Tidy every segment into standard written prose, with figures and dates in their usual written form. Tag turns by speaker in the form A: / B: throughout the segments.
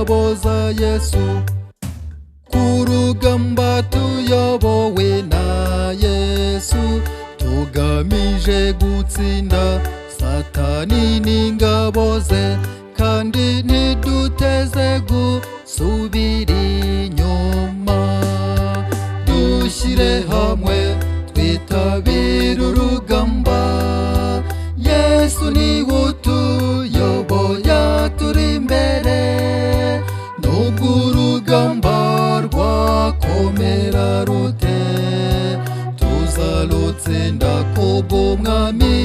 A: ingabo za Yesu, ku rugamba tuyobowe na Yesu, tugamije gutsinda Satani n'ingabo ze, kandi ntiduteze gusubira inyuma. Dushyire hamwe twitabire urugamba, Yesu niwe utuyoboye turi imbere. Nubwo urugamba rwakomera rute, tuzarutsinda kubw'Umwami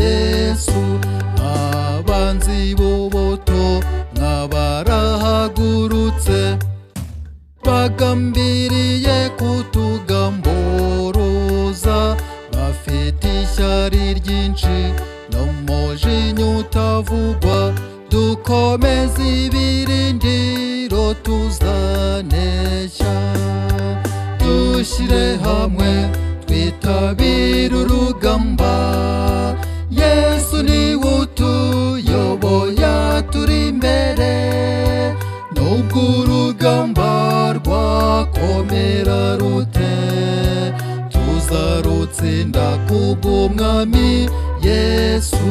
A: Yesu. Abanzi b'ubuto mwabarahagurutse, bagambiriye kutugamburuza, bafite ishyari ryinshi n'umujinya utavugwa. Dukomeze ibirindiro tuzanesha, dushyire hamwe twitabire urugamba, Yesu niwe utuyoboye turi imbere. Nubwo urugamba rwakomera rute, tuzarutsinda kubw'Umwami Yesu.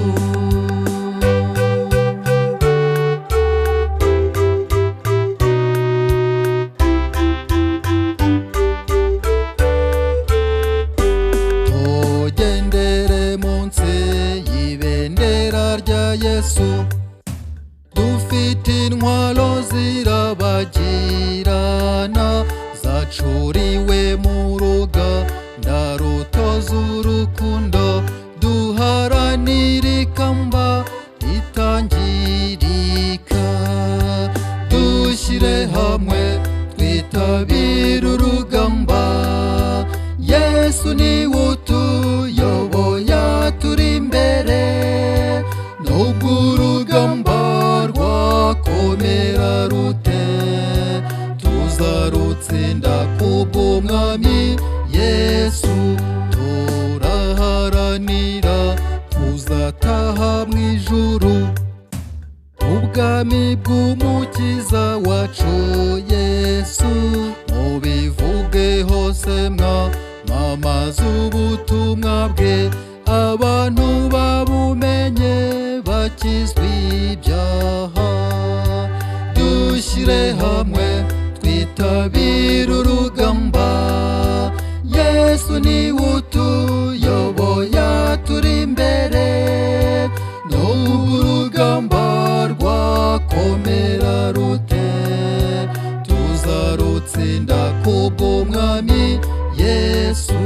A: Tugendere munsi y'ibendera rya Yesu, dufite intwaro zirabagirana, zacuriwe mu ruganda rutoza urukundo. Duharanire ikamba ritangirika, dushyire hamwe twitabire urugamba, Yesu niwe utuyoboye turi imbere. Nubwo urugamba rwakomera rute, tuzarutsinda kubw'Umwami Yesu. Turaharanira kuzataha mu ijuru, ubwami bw'Umukiza wacu Yesu. Mubivuge hose mwamamaza ubutumwa bwe, abantu babumenye bakizwa ibyaha. Dushyire hamwe twitabire urugamba, Yesu niwe utuyoboye turi imbere. Nubwo urugamba rwakomera rute, tuzarutsinda kubw'Umwami Yesu.